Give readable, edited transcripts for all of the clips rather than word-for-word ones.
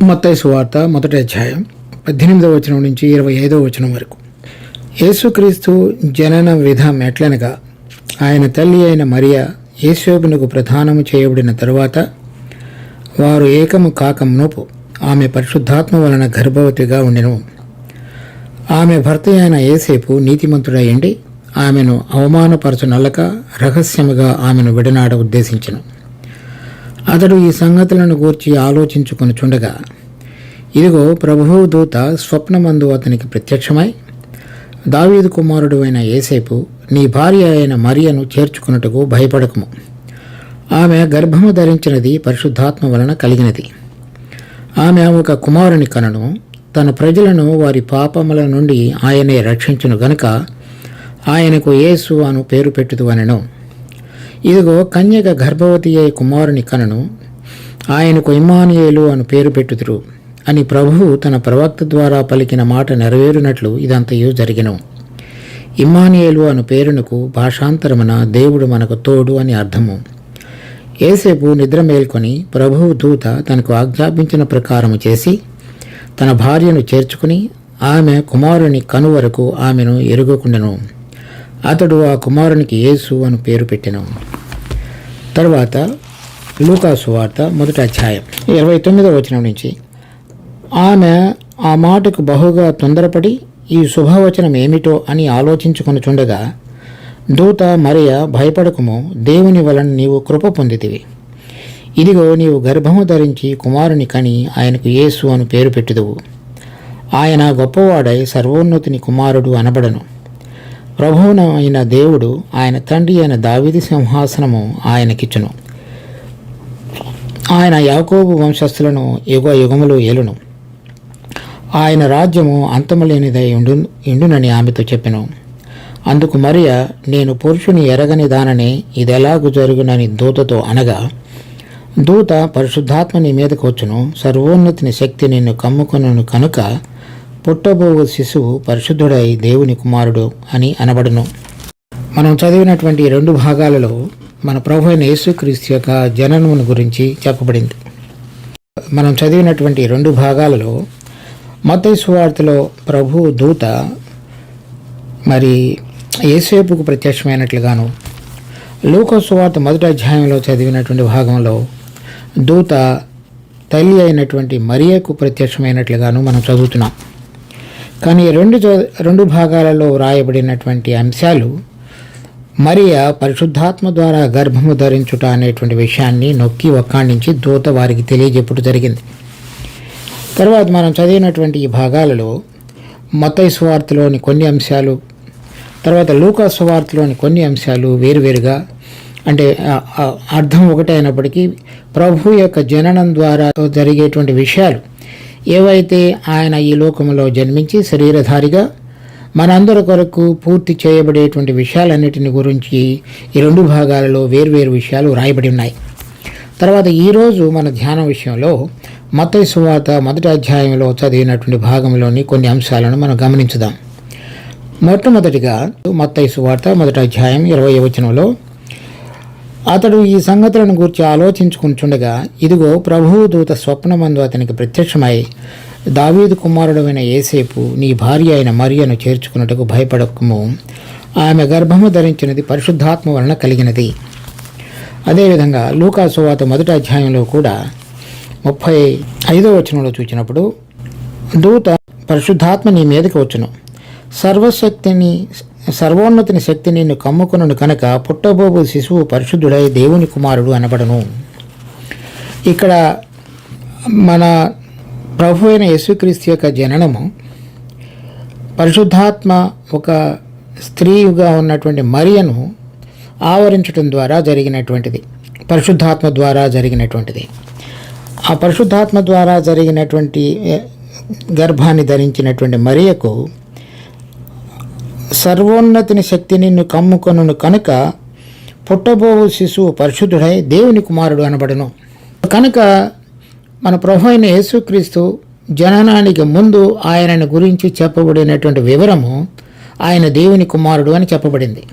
మత్తయి సువార్త మొదటి అధ్యాయం 18వ వచనం నుంచి 25వ వచనం వరకు. యేసుక్రీస్తు జనన విధం ఎట్లనగా, ఆయన తల్లి అయిన మరియ యేసోబునకు ప్రదానము చేయబడిన తరువాత వారు ఏకము కాకమునోపు ఆమె పరిశుద్ధాత్మ వలన గర్భవతిగా ఉండెను. ఆమె భర్త అయిన యేసేపు నీతిమంతుడయ్యండి ఆమెను అవమానపరచునల్లక రహస్యముగా ఆమెను విడనాడ ఉద్దేశించెను. అతడు ఈ సంగతులను గూర్చి ఆలోచించుకొనుచుండగా, ఇదిగో ప్రభువు దూత స్వప్నమందు అతనికి ప్రత్యక్షమై, దావీదు కుమారుడు అయిన యేసేపు, నీ భార్య అయిన మరియను చేర్చుకున్నట్టుకు భయపడకము. ఆమె గర్భము ధరించినది పరిశుద్ధాత్మ వలన కలిగినది. ఆమె ఒక కుమారుని కనను. తన ప్రజలను వారి పాపముల నుండి ఆయనే రక్షించును గనుక ఆయనకు యేసు అను పేరు పెట్టుదు అనెను. ఇదిగో కన్యక గర్భవతి అయి కుమారుని కనను. ఆయనకు ఇమ్మానుయేలు అను పేరు పెట్టుదురు అని ప్రభువు తన ప్రవక్త ద్వారా పలికిన మాట నెరవేరునట్లు ఇదంతయు జరిగెను. ఇమ్మానుయేలు అను పేరునకు భాషాంతరమున దేవుడు మనకు తోడు అని అర్థము. యేసేపు నిద్ర మేల్కొని ప్రభువు దూత తనకు ఆజ్ఞాపించిన ప్రకారము చేసి తన భార్యను చేర్చుకుని ఆమె కుమారుని కను వరకు ఆమెను ఎరుగకుండెను. అతడు ఆ కుమారునికి యేసు అను పేరు పెట్టెను. తరువాత లూకా సువార్త మొదటి అధ్యాయం 29వ వచనం నుంచి, ఆమె ఆ మాటకు బహుగా తొందరపడి ఈ శుభవచనం ఏమిటో అని ఆలోచించుకొనుచుండగా, దూత మరియ, భయపడకుము, దేవుని వలన నీవు కృప పొందితివి. ఇదిగో నీవు గర్భము ధరించి కుమారుని కని ఆయనకు యేసు అను పేరు పెట్టుదువు. ఆయన గొప్పవాడై సర్వోన్నతుని కుమారుడు అనబడను. ప్రభువున అయిన దేవుడు ఆయన తండ్రి అయిన దావీదు సింహాసనము ఆయనకిచ్చును. ఆయన యాకోబు వంశస్థులను యుగ యుగములు ఏలును. ఆయన రాజ్యము అంతములేనిదై ఉండునని ఆమెతో చెప్పెను. అందుకు మరియ, నేను పురుషుని ఎరగని దాననే ఇదెలాగు జరుగునని దూతతో అనగా, దూత, పరిశుద్ధాత్మ నీ మీదకు వచ్చును, సర్వోన్నతిని శక్తి నిన్ను కమ్ముకొనును కనుక పుట్టబోవు శిశువు పరిశుద్ధుడై దేవుని కుమారుడు అని అనబడును. మనం చదివినటువంటి రెండు భాగాలలో మన ప్రభు అయిన యేసుక్రీస్తు యొక్క జననమును గురించి చెప్పబడింది. మనం చదివినటువంటి రెండు భాగాలలో మత్తయి సువార్తలో ప్రభు దూత మరి యేసేపుకు ప్రత్యక్షమైనట్లుగాను, లూకా సువార్త మొదటి అధ్యాయంలో చదివినటువంటి భాగంలో దూత తల్లి అయినటువంటి మరియకు ప్రత్యక్షమైనట్లుగాను మనం చదువుతున్నాం. కానీ రెండు భాగాలలో వ్రాయబడినటువంటి అంశాలు మరియ పరిశుద్ధాత్మ ద్వారా గర్భము ధరించుట అనేటువంటి విషయాన్ని నొక్కి ఒక్కాణించి దూత వారికి తెలియజెప్పుట జరిగింది. తర్వాత మనం చదివినటువంటి ఈ భాగాలలో మత్తయి సువార్తలోని కొన్ని అంశాలు, తర్వాత లూకా సువార్తలోని కొన్ని అంశాలు వేరువేరుగా, అంటే అర్థం ఒకటే అయినప్పటికీ ప్రభు యొక్క జననం ద్వారా జరిగేటువంటి విషయాలు ఏవైతే ఆయన ఈ లోకంలో జన్మించి శరీరధారిగా మనందరి కొరకు పూర్తి చేయబడేటువంటి విషయాలన్నిటిని గురించి ఈ రెండు భాగాలలో వేర్వేరు విషయాలు రాయబడి ఉన్నాయి. తర్వాత ఈరోజు మన ధ్యానం విషయంలో మత్తయి సువార్త మొదటి అధ్యాయంలో చదివినటువంటి భాగంలోని కొన్ని అంశాలను మనం గమనించుదాం. మొట్టమొదటిగా మత్తయి సువార్త మొదటి అధ్యాయం 20వ వచనంలో, అతడు ఈ సంగతులను గూర్చి ఆలోచించుకుంటుండగా, ఇదిగో ప్రభువు దూత స్వప్నమందు అతనికి ప్రత్యక్షమై, దావీదు కుమారుడైన యేసేపు, నీ భార్య అయిన మరియను చేర్చుకున్నట్టుకు భయపడకము, ఆమె గర్భము ధరించినది పరిశుద్ధాత్మ వలన కలిగినది. అదేవిధంగా లూకా సువార్త మొదటి అధ్యాయంలో కూడా 35వ వచనంలో చూసినప్పుడు, దూత, పరిశుద్ధాత్మ నీ మీదకి వచ్చును, సర్వోన్నతిని శక్తి నిన్ను కమ్ముకొనును కనుక పుట్టబోబు శిశువు పరిశుద్ధుడై దేవుని కుమారుడు అనబడను. ఇక్కడ మన ప్రభు అయిన యేసుక్రీస్తు యొక్క జననము పరిశుద్ధాత్మ ఒక స్త్రీగా ఉన్నటువంటి మరియను ఆవరించడం ద్వారా జరిగినటువంటిది, పరిశుద్ధాత్మ ద్వారా జరిగినటువంటిది. ఆ పరిశుద్ధాత్మ ద్వారా జరిగినటువంటి గర్భాన్ని ధరించినటువంటి మరియకు సర్వోన్నతిని శక్తి నిన్ను కమ్ముకొనును కనుక పుట్టబోవు శిశువు పరిశుద్ధుడై దేవుని కుమారుడు అనబడును. కనుక మన ప్రభు అయిన యేసుక్రీస్తు జననానికి ముందు ఆయనను గురించి చెప్పబడినటువంటి వివరము ఆయన దేవుని కుమారుడు అని చెప్పబడింది.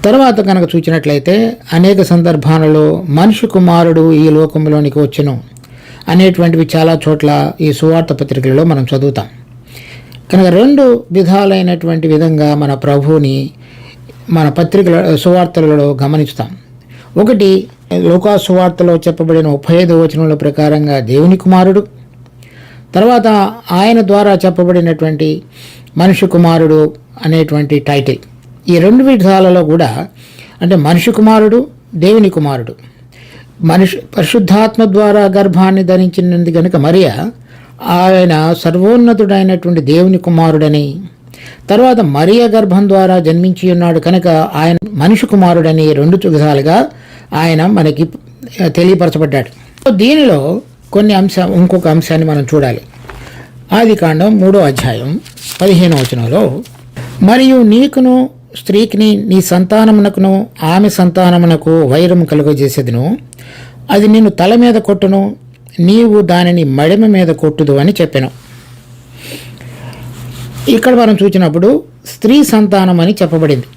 తర్వాత కనుక చూసినట్లయితే అనేక సందర్భాలలో మనిషి కుమారుడు ఈ లోకంలోనికి వచ్చెను అనేటువంటివి చాలా చోట్ల ఈ సువార్త పత్రికలలో మనం చదువుతాం. కనుక రెండు విధాలైనటువంటి విధంగా మన ప్రభువుని మన పత్రికల సువార్తలలో గమనిస్తాం. ఒకటి, లూకా సువార్తలో చెప్పబడిన 35వ వచనంలో ప్రకారంగా దేవుని కుమారుడు, తర్వాత ఆయన ద్వారా చెప్పబడినటువంటి మనిషి కుమారుడు అనేటువంటి టైటిల్. ఈ రెండు విధాలలో కూడా అంటే మనిషి కుమారుడు, దేవుని కుమారుడు, పరిశుద్ధాత్మ ద్వారా గర్భాన్ని ధరించినది కనుక మరియా ఆయన సర్వోన్నతుడైనటువంటి దేవుని కుమారుడని, తర్వాత మరియ గర్భం ద్వారా జన్మించి ఉన్నాడు కనుక ఆయన మనిషి కుమారుడని రెండు విధాలుగా ఆయన మనకి తెలియపరచబడ్డాడు. దీనిలో ఇంకొక అంశాన్ని మనం చూడాలి. ఆదికాండం 3వ అధ్యాయం 15వ వచనంలో, మరియు నీకును స్త్రీకిని నీ సంతానమునకును ఆమె సంతానమునకు వైరము కలుగజేసేదును, అది నిన్ను తల మీద కొట్టును, నీవు దానిని మడిమ మీద కొట్టుదు అని చెప్పాను. ఇక్కడ మనం చూసినప్పుడు స్త్రీ సంతానం అని చెప్పబడింది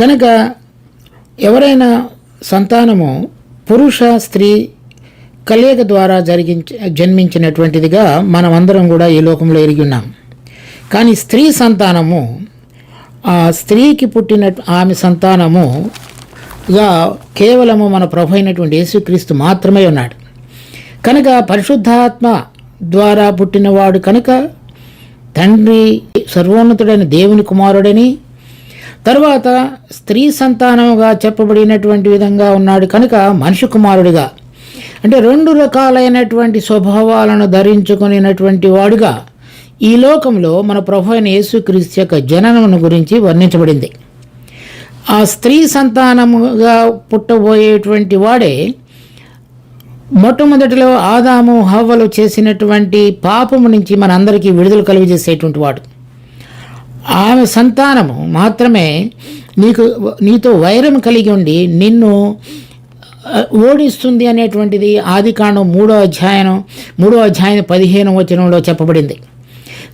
కనుక ఎవరైనా సంతానము పురుష స్త్రీ కలయిక ద్వారా జన్మించినటువంటిదిగా మనమందరం కూడా ఈ లోకంలో ఎరిగి ఉన్నాం. కానీ స్త్రీ సంతానము ఆ స్త్రీకి పుట్టిన ఆమె సంతానముగా కేవలము మన ప్రభు అయినటువంటి యేసుక్రీస్తు మాత్రమే ఉన్నాడు. కనుక పరిశుద్ధాత్మ ద్వారా పుట్టినవాడు కనుక తండ్రి సర్వోన్నతుడైన దేవుని కుమారుడని, తర్వాత స్త్రీ సంతానముగా చెప్పబడినటువంటి విధంగా ఉన్నాడు కనుక మనిషి కుమారుడిగా, అంటే రెండు రకాలైనటువంటి స్వభావాలను ధరించుకునేటువంటి వాడుగా ఈ లోకంలో మన ప్రభు అయిన యేసుక్రీస్తు యొక్క జననమును గురించి వర్ణించబడింది. ఆ స్త్రీ సంతానముగా పుట్టబోయేటువంటి వాడే మొట్టమొదటిలో ఆదాము హవ్వలు చేసినటువంటి పాపము నుంచి మనందరికీ విడుదల కలుగజేసేటువంటి వాడు. ఆమె సంతానము మాత్రమే నీతో వైరం కలిగి ఉండి నిన్ను ఓడిస్తుంది అనేటువంటిది ఆదికాండం 3వ అధ్యాయం 15వ వచనంలో చెప్పబడింది.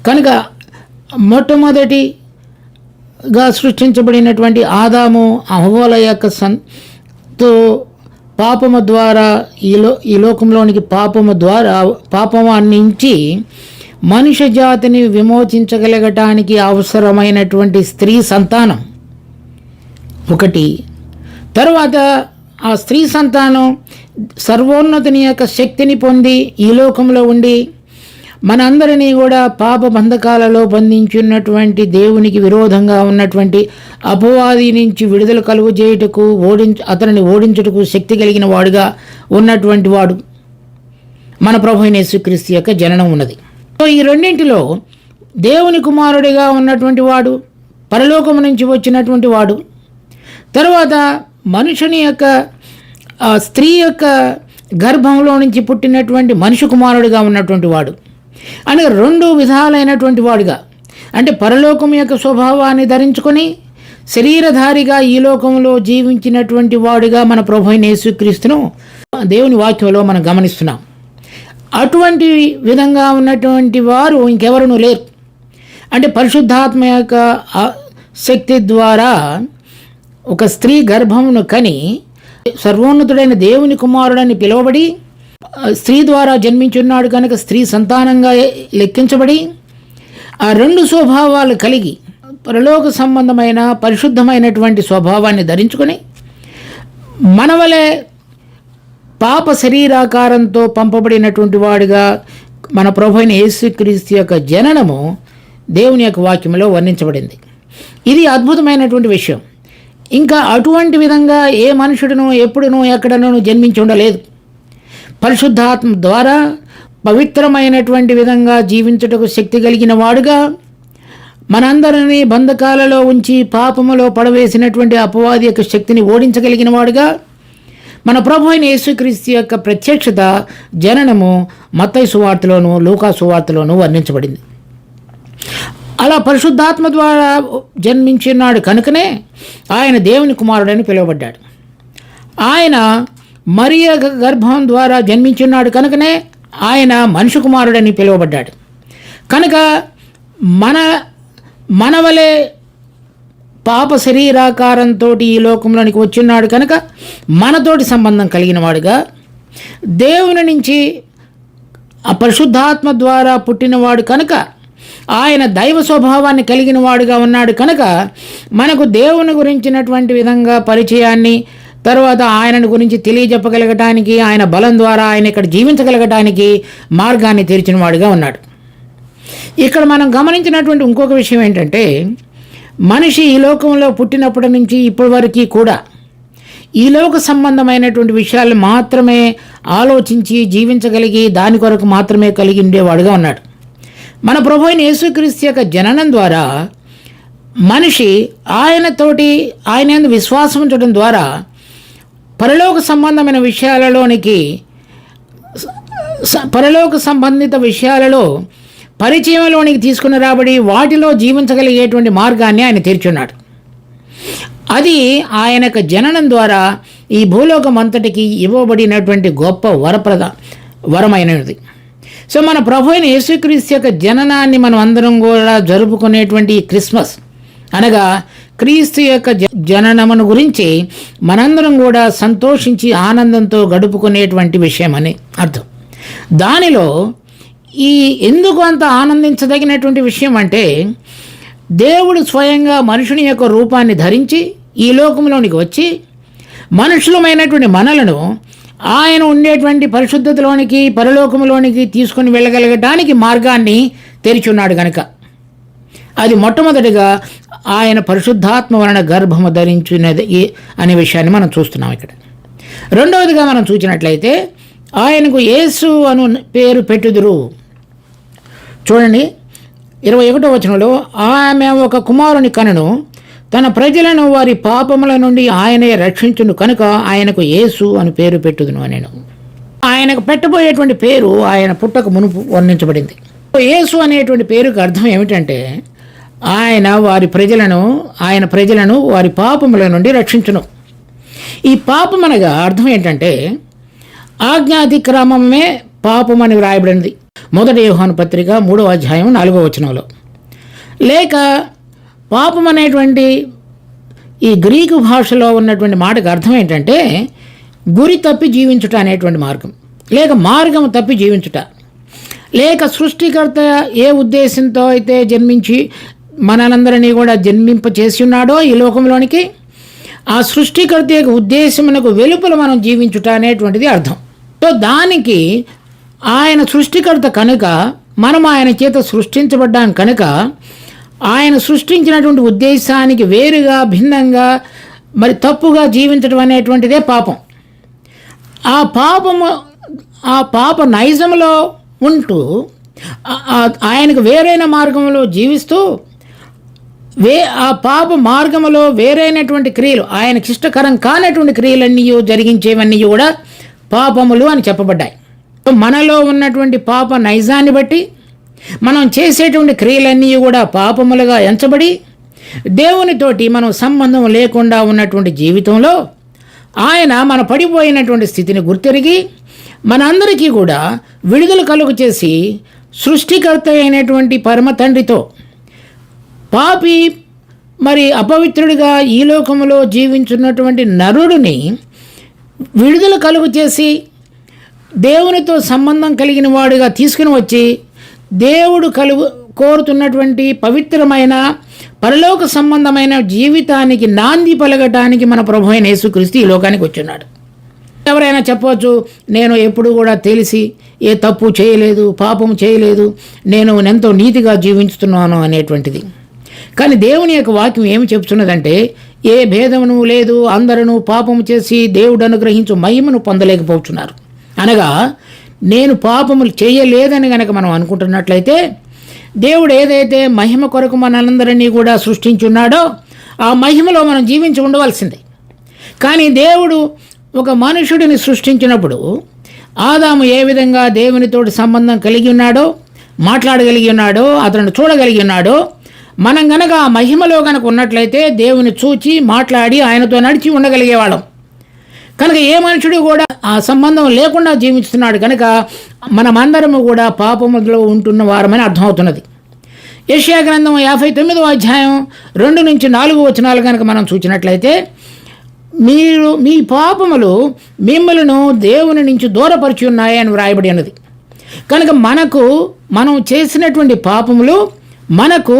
కనుక మొట్టమొదటిగా సృష్టించబడినటువంటి ఆదాము హవ్వల యొక్క పాపము ద్వారా ఈ లోకంలోనికి పాపము నుంచి మనుష్య జాతిని విమోచించగలగటానికి అవసరమైనటువంటి స్త్రీ సంతానం ఒకటి. తర్వాత ఆ స్త్రీ సంతానం సర్వోన్నతుని యొక్క శక్తిని పొంది ఈ లోకంలో ఉండి మనందరినీ కూడా పాప బంధకాలలో బంధించున్నటువంటి దేవునికి విరోధంగా ఉన్నటువంటి అపవాది నుంచి విడుదల కలుగు చేయుటకు అతనిని ఓడించుటకు శక్తి కలిగిన వాడుగా ఉన్నటువంటి వాడు మన ప్రభు అయిన యేసుక్రీస్తు యొక్క జననం ఉన్నది. సో ఈ రెండింటిలో దేవుని కుమారుడిగా ఉన్నటువంటి వాడు, పరలోకము నుంచి వచ్చినటువంటి వాడు, తర్వాత మనుషుని యొక్క స్త్రీ యొక్క గర్భంలో నుంచి పుట్టినటువంటి మనిషి కుమారుడిగా ఉన్నటువంటి వాడు అని రెండు విధాలైనటువంటి వాడుగా, అంటే పరలోకం యొక్క స్వభావాన్ని ధరించుకొని శరీరధారిగా ఈ లోకంలో జీవించినటువంటి వాడుగా మన ప్రభు అయిన యేసుక్రీస్తును దేవుని వాక్యంలో మనం గమనిస్తున్నాం. అటువంటి విధంగా ఉన్నటువంటి వారు ఇంకెవరూ లేరు. అంటే పరిశుద్ధాత్మ యొక్క శక్తి ద్వారా ఒక స్త్రీ గర్భమును కని సర్వోన్నతుడైన దేవుని కుమారుడని పిలువబడి స్త్రీ ద్వారా జన్మించున్నాడు కనుక స్త్రీ సంతానంగా లెక్కించబడి ఆ రెండు స్వభావాలు కలిగి పరలోక సంబంధమైన పరిశుద్ధమైనటువంటి స్వభావాన్ని ధరించుకొని మనవలే పాప శరీరాకారంతో పంపబడినటువంటి వాడిగా మన ప్రభు అయిన యేసుక్రీస్తు యొక్క జననము దేవుని యొక్క వాక్యంలో వర్ణించబడింది. ఇది అద్భుతమైనటువంటి విషయం. ఇంకా అటువంటి విధంగా ఏ మనుషుడును ఎప్పుడునూ ఎక్కడనూ జన్మించి ఉండలేదు. పరిశుద్ధాత్మ ద్వారా పవిత్రమైనటువంటి విధంగా జీవించుటకు శక్తి కలిగిన వాడుగా మనందరినీ బంధకాలలో ఉంచి పాపములో పడవేసినటువంటి అపవాది యొక్క శక్తిని ఓడించగలిగిన వాడుగా మన ప్రభు అయిన యేసుక్రీస్తు యొక్క ప్రత్యక్షత జననము మత్తయి సువార్తలోను లూకా సువార్తలోను వర్ణించబడింది. అలా పరిశుద్ధాత్మ ద్వారా జన్మించినాడు కనుకనే ఆయన దేవుని కుమారుడని పిలువబడ్డాడు. ఆయన మరియ గర్భం ద్వారా జన్మించున్నాడు కనుకనే ఆయన మనిషి కుమారుడని పిలువబడ్డాడు. కనుక మనవలే పాప శరీరాకారంతో ఈ లోకంలోనికి వచ్చిన్నాడు కనుక మనతోటి సంబంధం కలిగిన వాడుగా దేవుని నుంచి ఆ పరిశుద్ధాత్మ ద్వారా పుట్టినవాడు కనుక, ఆయన దైవ స్వభావాన్ని కలిగిన వాడుగా ఉన్నాడు కనుక మనకు దేవుని గురించినటువంటి విధంగా పరిచయాన్ని, తర్వాత ఆయనను గురించి తెలియజెప్పగలగటానికి, ఆయన బలం ద్వారా ఆయన ఇక్కడ జీవించగలగటానికి మార్గాన్ని తెరిచిన వాడుగా ఉన్నాడు. ఇక్కడ మనం గమనించినటువంటి ఇంకొక విషయం ఏంటంటే, మనిషి ఈ లోకంలో పుట్టినప్పటి నుంచి ఇప్పటి వరకు కూడా ఈ లోక సంబంధమైనటువంటి విషయాలు మాత్రమే ఆలోచించి జీవించగలిగి దాని కొరకు మాత్రమే కలిగి ఉండేవాడుగా ఉన్నాడు. మన ప్రభు అయిన యేసుక్రీస్తు యొక్క జననం ద్వారా మనిషి ఆయన యందు విశ్వాసం ఉంచడం ద్వారా పరలోక సంబంధమైన విషయాలలోనికి, పరలోక సంబంధిత విషయాలలో పరిచయంలోనికి తీసుకుని రాబడి వాటిలో జీవించగలిగేటువంటి మార్గాన్ని ఆయన తెరిచున్నాడు. అది ఆయన యొక్క జననం ద్వారా ఈ భూలోకం అంతటికి ఇవ్వబడినటువంటి గొప్ప వరమైనది. సో మన ప్రభు అయిన యేసుక్రీస్తు యొక్క జననాన్ని మనం అందరం కూడా జరుపుకునేటువంటి ఈ క్రిస్మస్, అనగా క్రీస్తు యొక్క జననమును గురించి మనందరం కూడా సంతోషించి ఆనందంతో గడుపుకునేటువంటి విషయం అని అర్థం. దానిలో ఎందుకు అంత ఆనందించదగినటువంటి విషయం అంటే, దేవుడు స్వయంగా మనుషుని యొక్క రూపాన్ని ధరించి ఈ లోకంలోనికి వచ్చి మనుషులమైనటువంటి మనలను ఆయన ఉండేటువంటి పరిశుద్ధతలోనికి, పరలోకంలోనికి తీసుకుని వెళ్ళగలగటానికి మార్గాన్ని తెరిచున్నాడు కనుక, అది మొట్టమొదటిగా ఆయన పరిశుద్ధాత్మ వలన గర్భము ధరించినది అనే విషయాన్ని మనం చూస్తున్నాం ఇక్కడ. రెండవదిగా మనం చూసినట్లయితే ఆయనకు యేసు అను పేరు పెట్టుదురు. చూడండి 21వ వచనంలో, ఆమె ఒక కుమారుని కనెను, తన ప్రజలను వారి పాపముల నుండి ఆయనే రక్షించును కనుక ఆయనకు యేసు అని పేరు పెట్టుదును అనేను. ఆయనకు పెట్టబోయేటువంటి పేరు ఆయన పుట్టక మునుపు వర్ణించబడింది. యేసు అనేటువంటి పేరుకు అర్థం ఏమిటంటే, ఆయన ప్రజలను వారి పాపముల నుండి రక్షించును. ఈ పాపం అనగా అర్థం ఏంటంటే, ఆజ్ఞాతిక్రమమే పాపం అని వ్రాయబడింది 1 యోహాను పత్రిక 3వ అధ్యాయం 4వ వచనంలో. లేక పాపం అనేటువంటి ఈ గ్రీకు భాషలో ఉన్నటువంటి మాటకు అర్థం ఏంటంటే, గురి తప్పి జీవించుట అనేటువంటి మార్గం, లేక మార్గం తప్పి జీవించుట, లేక సృష్టికర్త ఏ ఉద్దేశంతో అయితే జన్మించి మనందరినీ కూడా జన్మింప చేసి ఉన్నాడో ఈ లోకంలోనికి, ఆ సృష్టికర్త యొక్క ఉద్దేశమునకు వెలుపల మనం జీవించుట అనేటువంటిది అర్థం. సో దానికి ఆయన సృష్టికర్త కనుక, మనం ఆయన చేత సృష్టించబడ్డాం కనుక, ఆయన సృష్టించినటువంటి ఉద్దేశానికి వేరుగా, భిన్నంగా, మరి తప్పుగా జీవించడం అనేటువంటిదే పాపం. ఆ పాప నైజంలో ఉంటూ ఆయనకు వేరైన మార్గంలో జీవిస్తూ ఆ పాప మార్గంలో వేరైనటువంటి క్రియలు, ఆయనకి ఇష్టకరం కానటువంటి క్రియలన్నీ జరిగించేవన్నీ కూడా పాపములు అని చెప్పబడ్డాయి. మనలో ఉన్నటువంటి పాప నైజాన్ని బట్టి మనం చేసేటువంటి క్రియలన్నీ కూడా పాపములుగా ఎంచబడి దేవునితోటి మనం సంబంధం లేకుండా ఉన్నటువంటి జీవితంలో ఆయన మన పడిపోయినటువంటి స్థితిని గుర్తెరిగి మనందరికీ కూడా విడుదల కలుగు చేసి సృష్టికర్త అయినటువంటి పరమ తండ్రితో పాపి మరి అపవిత్రుడిగా ఈ లోకంలో జీవించున్నటువంటి నరుడిని విడుదల కలుగు చేసి దేవునితో సంబంధం కలిగిన వాడుగా తీసుకుని వచ్చి దేవుడు కోరుతున్నటువంటి పవిత్రమైన పరలోక సంబంధమైన జీవితానికి నాంది పలకటానికి మన ప్రభు అయిన యేసుక్రీస్తు ఈ లోకానికి వచ్చున్నాడు. ఎవరైనా చెప్పవచ్చు, నేను ఎప్పుడు కూడా తెలిసి ఏ తప్పు చేయలేదు, పాపం చేయలేదు, నేను ఎంతో నీతిగా జీవించుతున్నాను అనేటువంటిది. కానీ దేవుని యొక్క వాక్యం ఏమి చెప్తున్నదంటే, ఏ భేదమును లేదు, అందరూ పాపము చేసి దేవుడు అనుగ్రహించు మహిమను పొందలేకపోతున్నారు. అనగా నేను పాపములు చేయలేదని కనుక మనం అనుకుంటున్నట్లయితే, దేవుడు ఏదైతే మహిమ కొరకు మనందరినీ కూడా సృష్టించున్నాడో ఆ మహిమలో మనం జీవించి ఉండవలసిందే. కానీ దేవుడు ఒక మనుషుడిని సృష్టించినప్పుడు ఆదాము ఏ విధంగా దేవునితోటి సంబంధం కలిగి ఉన్నాడో, మాట్లాడగలిగి ఉన్నాడో, అతను చూడగలిగి ఉన్నాడో, మనం గనక ఆ మహిమలో కనుక ఉన్నట్లయితే దేవుని చూచి మాట్లాడి ఆయనతో నడిచి ఉండగలిగేవాళ్ళం. కనుక ఏ మనుషుడు కూడా ఆ సంబంధం లేకుండా జీవిస్తున్నాడు కనుక మనమందరము కూడా పాపములో ఉంటున్న వారమని అర్థమవుతున్నది. యెషయా గ్రంథం 59వ అధ్యాయం 2 నుంచి 4 వచనాలు కనుక మనం చూసినట్లయితే, మీ పాపములు మిమ్మలను దేవుని నుంచి దూరపరిచి ఉన్నాయి అని వ్రాయబడి ఉన్నది. కనుక మనం చేసినటువంటి పాపములు మనకు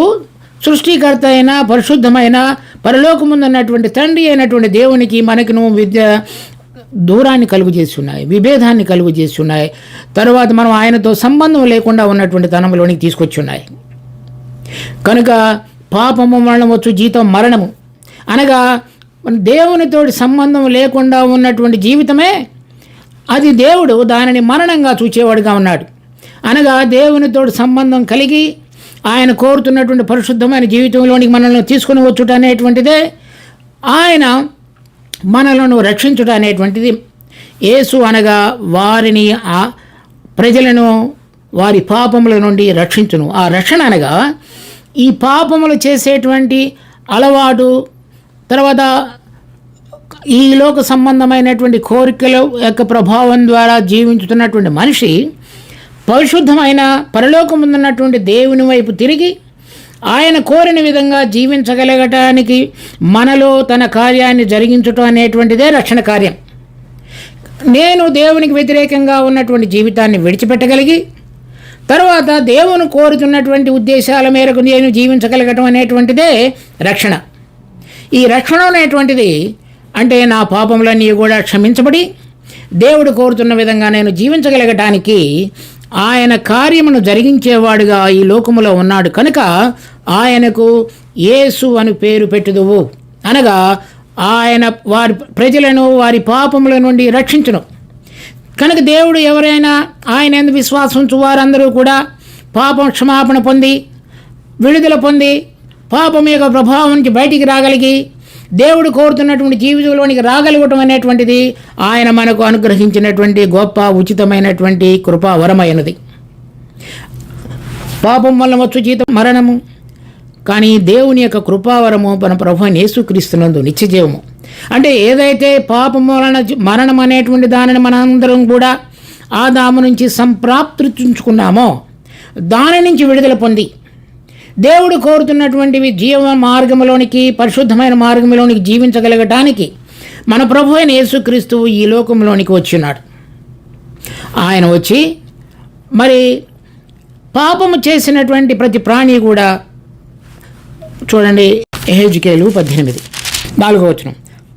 సృష్టికర్త అయిన పరిశుద్ధమైన పరలోకముందున్నటువంటి తండ్రి అయినటువంటి దేవునికి మనకును దూరాన్ని కలుగు చేసి ఉన్నాయి, విభేదాన్ని కలుగు చేసి ఉన్నాయి. తర్వాత మనం ఆయనతో సంబంధం లేకుండా ఉన్నటువంటి తనంలోనికి తీసుకొచ్చి ఉన్నాయి. కనుక పాపము మరణం వచ్చు జీతం మరణము అనగా దేవునితోటి సంబంధం లేకుండా ఉన్నటువంటి జీవితమే అది దేవుడు దానిని మరణంగా చూచేవాడుగా ఉన్నాడు. అనగా దేవునితోటి సంబంధం కలిగి ఆయన కోరుతున్నటువంటి పరిశుద్ధమైన జీవితంలోనికి మనల్ని తీసుకుని వచ్చుట అనేటువంటిదే ఆయన మనలను రక్షించుట అనేటువంటిది. యేసు అనగా వారిని ప్రజలను వారి పాపముల నుండి రక్షించును. ఆ రక్షణ అనగా ఈ పాపములు చేసేటువంటి అలవాటు, తర్వాత ఈ లోక సంబంధమైనటువంటి కోరికల యొక్క ప్రభావం ద్వారా జీవించుతున్నటువంటి మనిషి పరిశుద్ధమైన పరలోకమున్నటువంటి దేవుని వైపు తిరిగి ఆయన కోరిన విధంగా జీవించగలగటానికి మనలో తన కార్యాన్ని జరిగించటం అనేటువంటిదే రక్షణ కార్యం. నేను దేవునికి వ్యతిరేకంగా ఉన్నటువంటి జీవితాన్ని విడిచిపెట్టగలిగి తర్వాత దేవుని కోరుతున్నటువంటి ఉద్దేశాల మేరకు నేను జీవించగలగటం అనేటువంటిదే రక్షణ. ఈ రక్షణ అనేటువంటిది అంటే నా పాపములన్నీ కూడా క్షమించబడి దేవుడు కోరుతున్న విధంగా నేను జీవించగలగటానికి ఆయన కార్యమును జరిగించేవాడుగా ఈ లోకములో ఉన్నాడు. కనుక ఆయనకు యేసు అని పేరు పెట్టుదువు. అనగా ఆయన వారి ప్రజలను వారి పాపముల నుండి రక్షించును. కనుక దేవుడు ఎవరైనా ఆయన యందు విశ్వాసం ఉంచు వారందరూ కూడా పాపం క్షమాపణ పొంది విడుదల పొంది పాపం యొక్క ప్రభావం నుంచి బయటికి రాగలిగి దేవుడు కోరుతున్నటువంటి జీవితంలోనికి రాగలగటం అనేటువంటిది ఆయన మనకు అనుగ్రహించినటువంటి గొప్ప ఉచితమైనటువంటి కృపావరమైనది. పాపం వల్ల వచ్చు జీతం మరణము, కానీ దేవుని యొక్క కృపావరము మన ప్రభువైన యేసుక్రీస్తునందు నిత్యజీవము. అంటే ఏదైతే పాపం వలన మరణం అనేటువంటి దానిని మనందరం కూడా ఆదాము నుంచి సంప్రాప్తించుకున్నామో దాని నుంచి విడుదల పొంది దేవుడు కోరుతున్నటువంటివి జీవ మార్గంలోనికి పరిశుద్ధమైన మార్గంలోనికి జీవించగలగటానికి మన ప్రభువైన యేసుక్రీస్తు ఈ లోకంలోనికి వచ్చినాడు. ఆయన వచ్చి మరి పాపము చేసినటువంటి ప్రతి ప్రాణి కూడా చూడండి, ఎహెజ్కేలు 18:4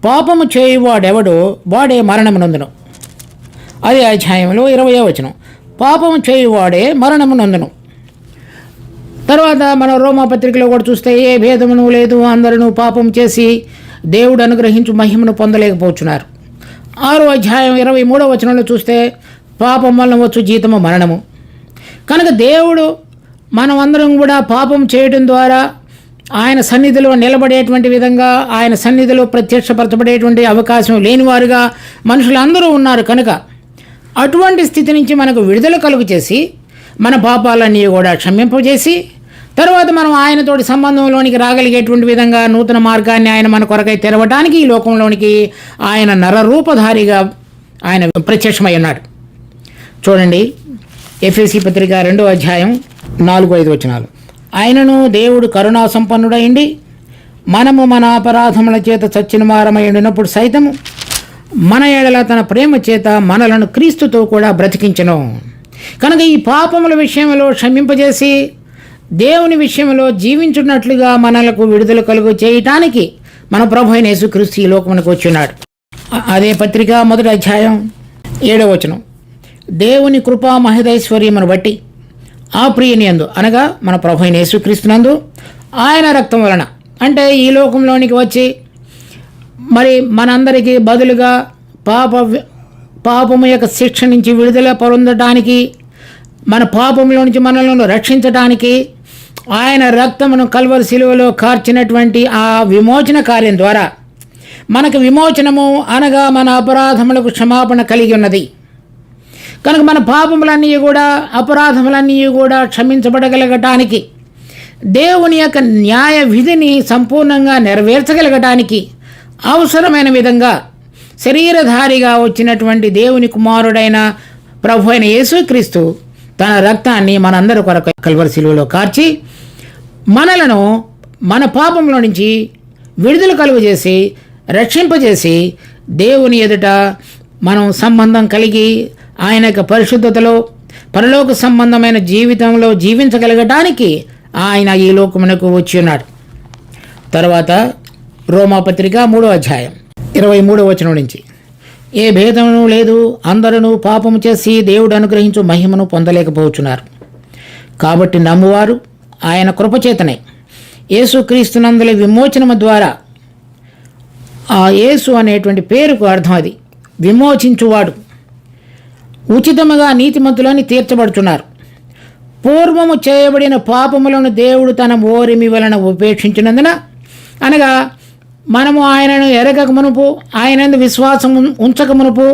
పాపము చేయువాడెవడో వాడే మరణమునందును. అదే అధ్యాయంలో 20 పాపము చేయువాడే మరణమునందును. తర్వాత మన రోమాపత్రికలో కూడా చూస్తే ఏ భేదమును లేదు, అందరూ పాపం చేసి దేవుడు అనుగ్రహించు మహిమను పొందలేకపోతున్నారు. 6వ అధ్యాయం 23 చూస్తే పాపం వలన వచ్చు జీతము మరణము. కనుక దేవుడు మనం అందరం కూడా పాపం చేయడం ద్వారా ఆయన సన్నిధిలో నిలబడేటువంటి విధంగా ఆయన సన్నిధిలో ప్రత్యక్షపరచబడేటువంటి అవకాశం లేనివారుగా మనుషులందరూ ఉన్నారు. కనుక అటువంటి స్థితి నుంచి మనకు విడుదల కలుగు చేసి మన పాపాలన్నీ కూడా క్షమింపజేసి తర్వాత మనం ఆయనతోటి సంబంధంలోనికి రాగలిగేటువంటి విధంగా నూతన మార్గాన్ని ఆయన మన కొరకై తెరవడానికి ఈ లోకంలోనికి ఆయన నరరూపధారిగా ఆయన ప్రత్యక్షమై ఉన్నాడు. చూడండి, ఎఫెసీ పత్రిక 2వ అధ్యాయం 4-5 ఆయనను దేవుడు కరుణా సంపన్నుడైండి మనము మన అపరాధముల చేత చచ్చిన వారమైనప్పుడు సైతము మన ఎడల తన ప్రేమ చేత మనలను క్రీస్తుతో కూడా బ్రతికించెను. కనుక ఈ పాపముల విషయంలో క్షమింపజేసి దేవుని విషయంలో జీవించున్నట్లుగా మనలకు విడుదల కలుగు చేయటానికి మన ప్రభువైన యేసుక్రీస్తు ఈ లోకమునకు వచ్చున్నాడు. అదే పత్రిక 1వ అధ్యాయం 7వ దేవుని కృపా మహదైశ్వర్యమును బట్టి ఆ ప్రియనియందు అనగా మన ప్రభువైన యేసుక్రీస్తునందు ఆయన రక్తం వలన అంటే ఈ లోకంలోనికి వచ్చి మరి మనందరికీ బదులుగా పాపము యొక్క శిక్ష నుంచి విడుదల పొందడానికి మన పాపంలో నుంచి మనల్ని రక్షించడానికి ఆయన రక్తమును కల్వరి శిలువలో కార్చినటువంటి ఆ విమోచన కార్యం ద్వారా మనకు విమోచనము అనగా మన అపరాధములకు క్షమాపణ కలిగి ఉన్నది. కనుక మన పాపములన్నీ కూడా అపరాధములన్నీ కూడా క్షమించబడగలగటానికి దేవుని యొక్క న్యాయ విధిని సంపూర్ణంగా నెరవేర్చగలగటానికి అవసరమైన విధంగా శరీరధారిగా వచ్చినటువంటి దేవుని కుమారుడైన ప్రభువైన యేసుక్రీస్తు తన రక్తాన్ని మనందరి కొరకు కల్వరి శిలువలో కార్చి మనలను మన పాపంలో నుంచి విడుదల కలుగజేసి రక్షింపజేసి దేవుని ఎదుట మనం సంబంధం కలిగి ఆయన యొక్క పరిశుద్ధతలో పరలోక సంబంధమైన జీవితంలో జీవించగలగటానికి ఆయన ఈ లోకమునకు వచ్చి ఉన్నాడు. తర్వాత రోమాపత్రిక 3వ అధ్యాయం 23వ వచనం నుంచి, ఏ భేదము లేదు, అందరూ పాపము చేసి దేవుడు అనుగ్రహించు మహిమను పొందలేకపోతున్నారు. కాబట్టి నమ్మువారు ఆయన కృపచేతనే యేసుక్రీస్తునందలి విమోచనము ద్వారా, ఆ యేసు అనేటువంటి పేరుకు అర్థం అది, విమోచించువాడు, ఉచితముగా నీతిమంతులని తీర్చబడుతున్నారు. పూర్వము చేయబడిన పాపములను దేవుడు తన ఓరిమి వలన ఉపేక్షించినందున, అనగా మనము ఆయనను ఎరగక మునుపు, ఆయనందు విశ్వాసం ఉంచక మునుపు,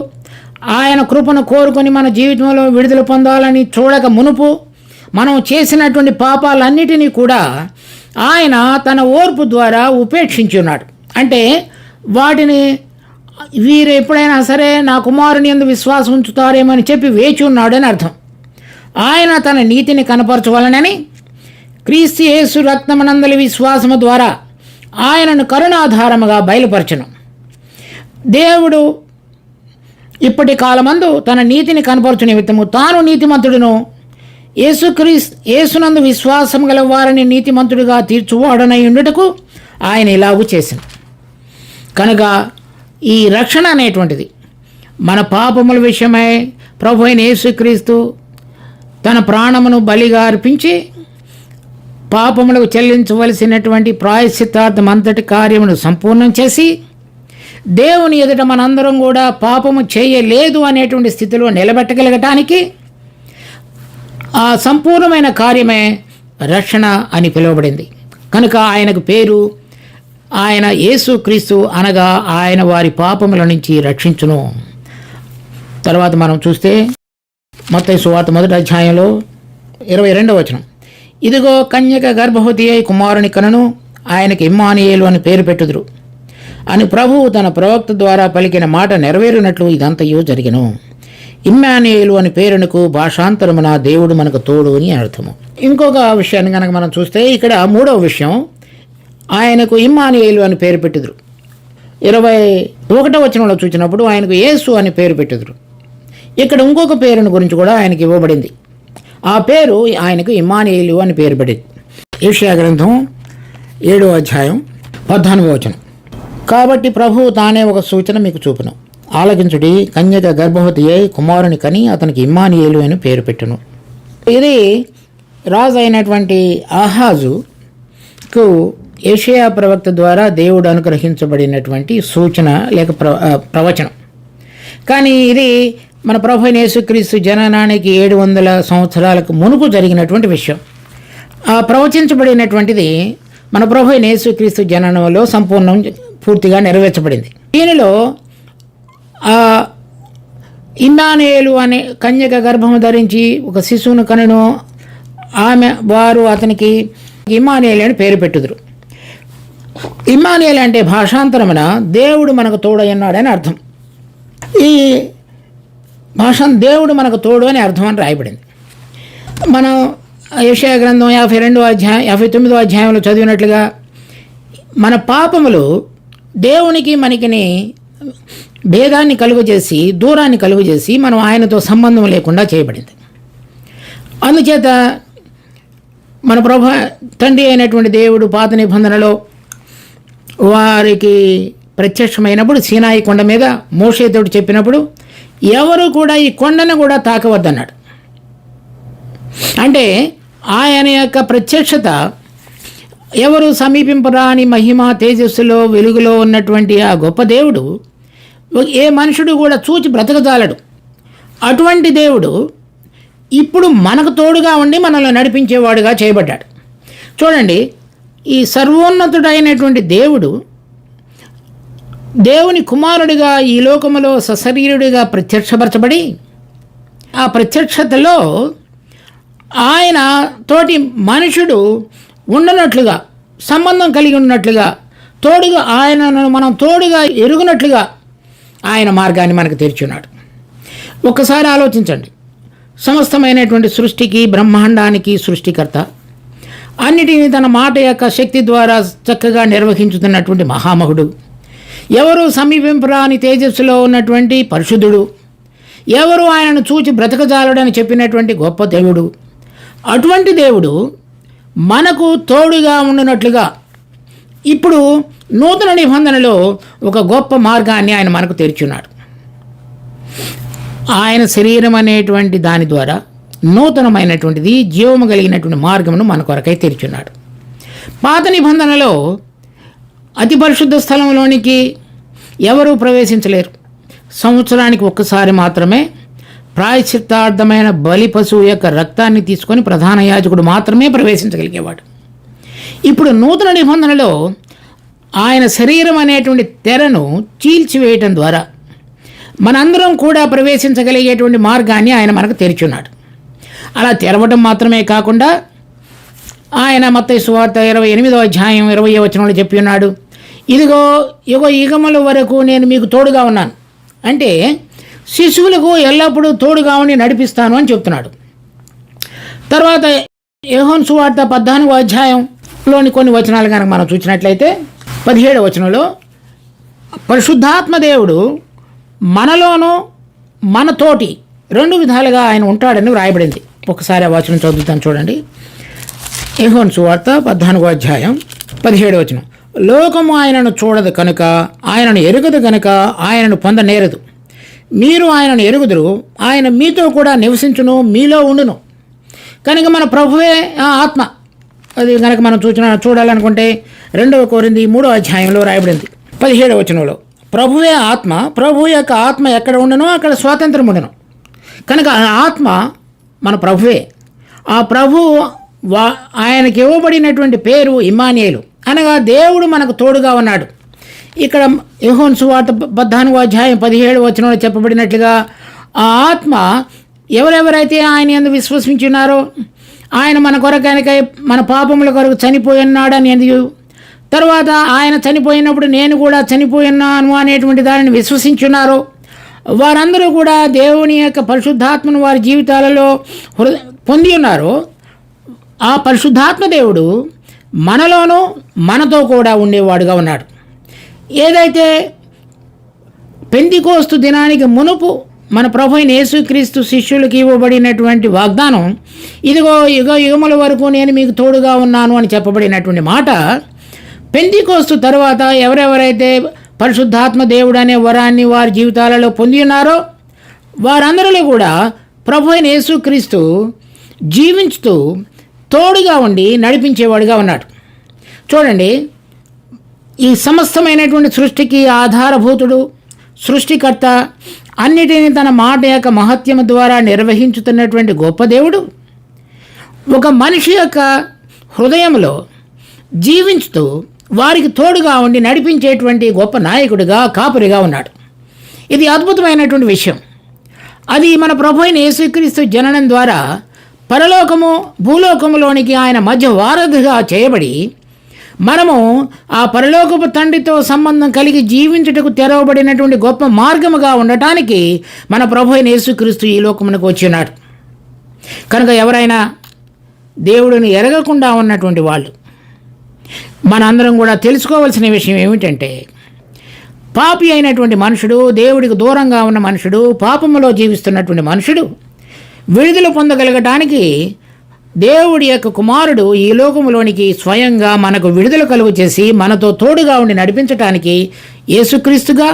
ఆయన కృపను కోరుకొని మన జీవితంలో విడుదల పొందాలని చూడక మునుపు మనం చేసినటువంటి పాపాలన్నిటినీ కూడా ఆయన తన ఓర్పు ద్వారా ఉపేక్షించి ఉన్నాడు. అంటే వాటిని వీరు ఎప్పుడైనా సరే నా కుమారుని యందు విశ్వాసం ఉంచుతారేమని చెప్పి వేచి ఉన్నాడని అర్థం. ఆయన తన నీతిని కనపరచవలనని క్రీస్తు యేసు రక్తమనందలి విశ్వాసము ద్వారా ఆయనను కరుణాధారముగా బయలుపరచను. దేవుడు ఇప్పటి కాలమందు తన నీతిని కనపరచు నిమిత్తము తాను నీతిమంతుడును, యేసునందు విశ్వాసం గల వారిని నీతిమంతుడిగా తీర్చువాడనై ఉండుటకు ఆయన ఇలాగూ చేసింది. కనుక ఈ రక్షణ అనేటువంటిది మన పాపముల విషయమై ప్రభు అయిన యేసుక్రీస్తు తన ప్రాణమును బలిగా అర్పించి పాపములకు చెల్లించవలసినటువంటి ప్రాయశ్చిత్తార్థం అంతటి కార్యమును సంపూర్ణం చేసి దేవుని ఎదుట మనందరం కూడా పాపము చేయలేదు అనేటువంటి స్థితిలో నిలబెట్టగలగటానికి ఆ సంపూర్ణమైన కార్యమే రక్షణ అని పిలువబడింది. కనుక ఆయనకు పేరు, ఆయన యేసుక్రీస్తు, అనగా ఆయన వారి పాపముల నుంచి రక్షించును. తర్వాత మనం చూస్తే మత్తయి సువార్త 1వ అధ్యాయంలో 22వ వచనం, ఇదిగో కన్యక గర్భవతి అయి కుమారుని కనను, ఆయనకి ఇమ్మానుయేలు అని పేరు పెట్టుదురు అని ప్రభువు తన ప్రవక్త ద్వారా పలికిన మాట నెరవేరినట్లు ఇదంతయు జరిగెను. ఇమ్మానుయేలు అని పేరునకు భాషాంతరమున దేవుడు మనకు తోడు అని అర్థము. ఇంకొక విషయాన్ని కనుక మనం చూస్తే ఇక్కడ 3వ విషయం, ఆయనకు ఇమ్మానుయేలు అని పేరు పెట్టుదురు. 21వ వచనంలో చూసినప్పుడు ఆయనకు యేసు అని పేరు పెట్టుదురు. ఇక్కడ ఇంకొక పేరుని గురించి కూడా ఆయనకి ఇవ్వబడింది. ఆ పేరు ఆయనకు ఇమ్మానుయేలు అని పేరు పడింది. యెషయా గ్రంథం 7వ అధ్యాయం 14వ వచనం, కాబట్టి ప్రభువు తానే ఒక సూచన మీకు చూపును, ఆలకించుడి, కన్యక గర్భవతి అయి కుమారుని కని అతనికి ఇమ్మానుయేలు అని పేరు పెట్టును. ఇది రాజు అయినటువంటి ఆహాజుకు యెషయా ప్రవక్త ద్వారా దేవుడు అనుగ్రహించబడినటువంటి సూచన లేక ప్రవచనం. కానీ ఇది మన ప్రభు అయిన యేసుక్రీస్తు జననానికి 700 సంవత్సరాలకు మునుపు జరిగినటువంటి విషయం. ఆ ప్రవచించబడినటువంటిది మన ప్రభు అయిన యేసుక్రీస్తు జననంలో సంపూర్ణం పూర్తిగా నెరవేర్చబడింది. దీనిలో ఇమ్మానుయేలు అనే కన్యక గర్భము ధరించి ఒక శిశువును కనును, వారు అతనికి ఇమ్మానుయేలు అని పేరు పెట్టుదురు. ఇమ్మానుయేలు అంటే భాషాంతరమున దేవుడు మనకు తోడయ్యున్నాడని అర్థం. ఈ దేవుడు మనకు తోడు అని అర్థం అని రాయబడింది. మనం యెషయా గ్రంథం 59వ అధ్యాయంలో చదివినట్లుగా మన పాపములు దేవునికి మనకిని భేదాన్ని కలుగజేసి, దూరాన్ని కలుగజేసి మనం ఆయనతో సంబంధం లేకుండా చేయబడింది. అందుచేత మన ప్రభు తండ్రి అయినటువంటి దేవుడు పాత నిబంధనలో వారికి ప్రత్యక్షమైనప్పుడు సీనాయి కొండ మీద మోషేతోటి చెప్పినప్పుడు ఎవరు కూడా ఈ కొండను కూడా తాకవద్దన్నాడు. అంటే ఆయన యొక్క ప్రత్యక్షత ఎవరు సమీపింపరాని మహిమ తేజస్సులో వెలుగులో ఉన్నటువంటి ఆ గొప్ప దేవుడు ఏ మనుషుడు కూడా చూచి బ్రతకజాలడు. అటువంటి దేవుడు ఇప్పుడు మనకు తోడుగా ఉండి మనల్ని నడిపించేవాడుగా చేయబడ్డాడు. చూడండి, ఈ సర్వోన్నతుడైనటువంటి దేవుడు దేవుని కుమారుడిగా ఈ లోకములో సశరీరుడిగా ప్రత్యక్షపరచబడి, ఆ ప్రత్యక్షతలో ఆయన తోటి మనుషుడు ఉండనట్లుగా, సంబంధం కలిగి ఉన్నట్లుగా, తోడుగా ఆయనను మనం తోడుగా ఎరుగునట్లుగా ఆయన మార్గాన్ని మనకు తెరిచున్నాడు. ఒక్కసారి ఆలోచించండి, సమస్తమైనటువంటి సృష్టికి, బ్రహ్మాండానికి సృష్టికర్త, అన్నిటినీ తన మాట యొక్క శక్తి ద్వారా చక్కగా నిర్వహించుతున్నటువంటి మహామహుడు, ఎవరు సమీపింపరాని తేజస్సులో ఉన్నటువంటి పరిశుద్ధుడు, ఎవరు ఆయనను చూచి బ్రతకజాలడని చెప్పినటువంటి గొప్ప దేవుడు. అటువంటి దేవుడు మనకు తోడుగా ఉండినట్లుగా ఇప్పుడు నూతన నిబంధనలో ఒక గొప్ప మార్గాన్ని ఆయన మనకు తెరిచున్నాడు. ఆయన శరీరం అనేటువంటి దాని ద్వారా నూతనమైనటువంటిది జీవము కలిగినటువంటి మార్గమును మన కొరకై తెరిచున్నాడు. పాత నిబంధనలో అతి పరిశుద్ధ స్థలంలోనికి ఎవరూ ప్రవేశించలేరు. సంవత్సరానికి ఒక్కసారి మాత్రమే ప్రాయశ్చిత్తార్థమైన బలి పశువు యొక్క రక్తాన్ని తీసుకొని ప్రధాన యాజకుడు మాత్రమే ప్రవేశించగలిగేవాడు. ఇప్పుడు నూతన నిబంధనలో ఆయన శరీరం అనేటువంటి తెరను చీల్చివేయటం ద్వారా మనందరం కూడా ప్రవేశించగలిగేటువంటి మార్గాన్ని ఆయన మనకు తెరిచున్నాడు. అలా తెరవటం మాత్రమే కాకుండా ఆయన మత్తయి సువార్త 28వ అధ్యాయం 20వ వచనంలో చెప్పి ఉన్నాడు, ఇదిగో యుగ యుగముల వరకు నేను మీకు తోడుగా ఉన్నాను. అంటే శిశువులకు ఎల్లప్పుడూ తోడుగా ఉండి నడిపిస్తాను అని చెప్తున్నాడు. తర్వాత యోహాను సువార్త 14వ అధ్యాయంలోని కొన్ని వచనాలు కనుక మనం చూసినట్లయితే 17వ వచనంలో పరిశుద్ధాత్మ దేవుడు మనలోనూ మనతోటి రెండు విధాలుగా ఆయన ఉంటాడని వ్రాయబడింది. ఒకసారి ఆ వచనం చదువుతాను చూడండి. యోహాను సువార్త 14వ అధ్యాయం 17వ వచనం, లోకము ఆయనను చూడదు కనుక ఆయనను ఎరుగదు కనుక ఆయనను పొందనేరదు. మీరు ఆయనను ఎరుగుదురు, ఆయన మీతో కూడా నివసించును, మీలో ఉండును. కనుక మన ప్రభువే ఆ ఆత్మ. అది కనుక మనం చూడాలనుకుంటే 2 కొరింథీ 3వ అధ్యాయంలో రాయబడింది 17వ వచనంలో, ప్రభువే ఆత్మ, ప్రభు యొక్క ఆత్మ ఎక్కడ ఉండునో అక్కడ స్వాతంత్రం ఉండును. కనుక ఆ ఆత్మ మన ప్రభువే. ఆ ప్రభు ఆయనకి ఇవ్వబడినటువంటి పేరు ఇమ్మానుయేలు, అనగా దేవుడు మనకు తోడుగా ఉన్నాడు. ఇక్కడ యోహాను సువార్త 14వ అధ్యాయం 17వ వచనంలో చెప్పబడినట్లుగా ఆ ఆత్మ ఎవరెవరైతే ఆయన యందు విశ్వసించున్నారో, ఆయన మన కొరకైనకై మన పాపముల కొరకు చనిపోయి ఉన్నాడని ఎందుకు, తర్వాత ఆయన చనిపోయినప్పుడు నేను కూడా చనిపోయినాను అనేటువంటి దానిని విశ్వసించున్నారో వారందరూ కూడా దేవుని యొక్క పరిశుద్ధాత్మను వారి జీవితాలలో పొంది ఉన్నారు. ఆ పరిశుద్ధాత్మ దేవుడు మనలోనూ మనతో కూడా ఉండేవాడుగా ఉన్నాడు. ఏదైతే పెంతెకోస్తు దినానికి మునుపు మన ప్రభు అయిన యేసుక్రీస్తు శిష్యులకు ఇవ్వబడినటువంటి వాగ్దానం, ఇదిగో యుగ యుగముల వరకు నేను మీకు తోడుగా ఉన్నాను అని చెప్పబడినటువంటి మాట, పెంతెకోస్తు తర్వాత ఎవరెవరైతే పరిశుద్ధాత్మ దేవుడు అనే వరాన్ని వారి జీవితాలలో పొంది ఉన్నారో వారందరిలో కూడా ప్రభు అయిన యేసుక్రీస్తు జీవించుతూ తోడుగా ఉండి నడిపించేవాడుగా ఉన్నాడు. చూడండి, ఈ సమస్తమైనటువంటి సృష్టికి ఆధారభూతుడు, సృష్టికర్త, అన్నిటినీ తన మాట యొక్క మహత్యము ద్వారా నిర్వహించుతున్నటువంటి గొప్ప దేవుడు ఒక మనిషి యొక్క హృదయంలో జీవించుతూ వారికి తోడుగా ఉండి నడిపించేటువంటి గొప్ప నాయకుడిగా, కాపురిగా ఉన్నాడు. ఇది అద్భుతమైనటువంటి విషయం. అది మన ప్రభు అయిన యేసుక్రీస్తు జననం ద్వారా పరలోకము భూలోకములోనికి ఆయన మధ్య వారధిగా చేయబడి మనము ఆ పరలోకపు తండ్రితో సంబంధం కలిగి జీవించుటకు తెరవబడినటువంటి గొప్ప మార్గముగా ఉండటానికి మన ప్రభు అయిన యేసుక్రీస్తు ఈ లోకమునకు వచ్చినాడు. కనుక ఎవరైనా దేవుడిని ఎరగకుండా ఉన్నటువంటి వాళ్ళు, మనందరం కూడా తెలుసుకోవాల్సిన విషయం ఏమిటంటే, పాపి అయినటువంటి మనుషుడు, దేవుడికి దూరంగా ఉన్న మనుషుడు, పాపములో జీవిస్తున్నటువంటి మనుషుడు విడుదల పొందగలగటానికి దేవుడి యొక్క కుమారుడు ఈ లోకములోనికి స్వయంగా మనకు విడుదల కలుగు చేసి మనతో తోడుగా ఉండి నడిపించటానికి యేసుక్రీస్తుగా,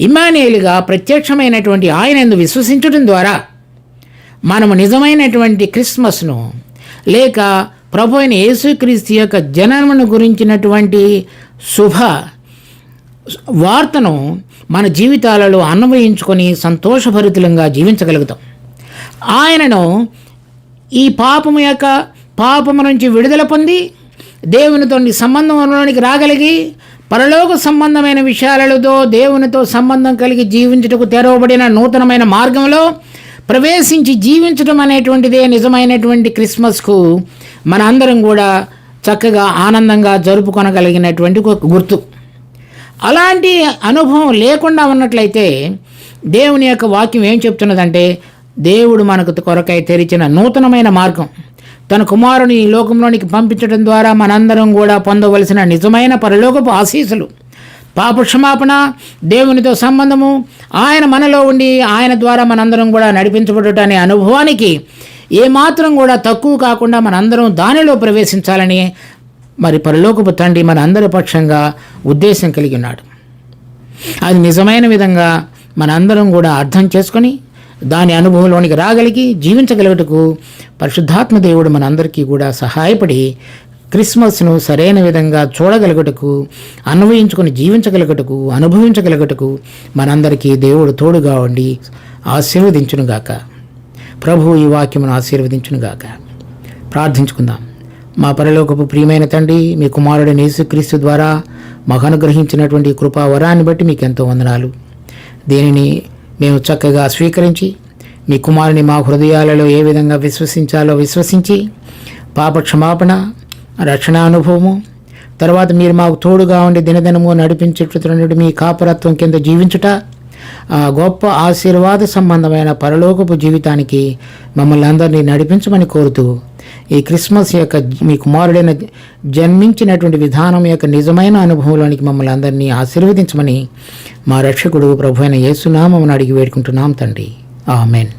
ఇమ్మానుయేలుగా ప్రత్యక్షమైనటువంటి ఆయనందు విశ్వసించడం ద్వారా మనము నిజమైనటువంటి క్రిస్మస్ను లేక ప్రభు అయిన యేసుక్రీస్తు యొక్క జననమును గురించినటువంటి శుభ వార్తను మన జీవితాలలో అన్వయించుకొని సంతోషభరితులంగా జీవించగలుగుతాం. ఆయనను ఈ పాపము నుంచి విడుదల పొంది దేవునితో సంబంధంలోనికి రాగలిగి పరలోక సంబంధమైన విషయాలతో దేవునితో సంబంధం కలిగి జీవించుటకు తెరవబడిన నూతనమైన మార్గంలో ప్రవేశించి జీవించడం అనేటువంటిదే నిజమైనటువంటి క్రిస్మస్కు మన అందరం కూడా చక్కగా ఆనందంగా జరుపుకొనగలిగినటువంటి ఒక గుర్తు. అలాంటి అనుభవం లేకుండా ఉన్నట్లయితే దేవుని యొక్క వాక్యం ఏం చెప్తున్నదంటే, దేవుడు మనకు కొరకై తెరిచిన నూతనమైన మార్గం, తన కుమారుని ఈ లోకంలోనికి పంపించడం ద్వారా మనందరం కూడా పొందవలసిన నిజమైన పరలోకపు ఆశీస్సులు, పాప క్షమాపణ, దేవునితో సంబంధము, ఆయన మనలో ఉండి ఆయన ద్వారా మనందరం కూడా నడిపించబడుట అనే అనుభవానికి ఏమాత్రం కూడా తక్కువ కాకుండా మనందరం దానిలో ప్రవేశించాలని మరి పరలోకపు తండ్రి మన అందరి పక్షంగా ఉద్దేశం కలిగి ఉన్నాడు. అది నిజమైన విధంగా మనందరం కూడా అర్థం చేసుకొని దాని అనుభవంలోనికి రాగలిగి జీవించగలుగుటకు పరిశుద్ధాత్మ దేవుడు మనందరికీ కూడా సహాయపడి క్రిస్మస్ను సరైన విధంగా చూడగలుగుటకు, అన్వయించుకొని జీవించగలుగుటకు, అనుభవించగలుగుటకు మనందరికీ దేవుడు తోడుగా ఉండి ఆశీర్వదించునుగాక. ప్రభువు ఈ వాక్యమును ఆశీర్వదించునుగాక. ప్రార్థించుకుందాం. మా పరలోకపు ప్రియమైన తండ్రి, మీ కుమారుడైన యేసుక్రీస్తు ద్వారా మాకు అనుగ్రహించినటువంటి కృపా వరాన్ని బట్టి మీకు ఎంతో వందనాలు. దీనిని మేము చక్కగా స్వీకరించి మీ కుమారుని మా హృదయాలలో ఏ విధంగా విశ్వసించాలో విశ్వసించి పాప క్షమాపణ, రక్షణ అనుభవము, తర్వాత మీరు మాకు తోడుగా ఉండి దినదినము నడిపించుతున్నటువంటి మీ కాపరత్వం కింద జీవించుట, ఆ గొప్ప ఆశీర్వాద సంబంధమైన పరలోకపు జీవితానికి మమ్మల్ని అందరినీ నడిపించమని కోరుతూ ఈ క్రిస్మస్ యొక్క మీ కుమారుడైన జన్మించినటువంటి విధానం యొక్క నిజమైన అనుభవంలోనికి మమ్మల్ని అందరినీ ఆశీర్వదించమని మా రక్షకుడు ప్రభు అయిన యేసు నామమున అడిగి వేడుకుంటున్నాం తండ్రి. ఆమేన్.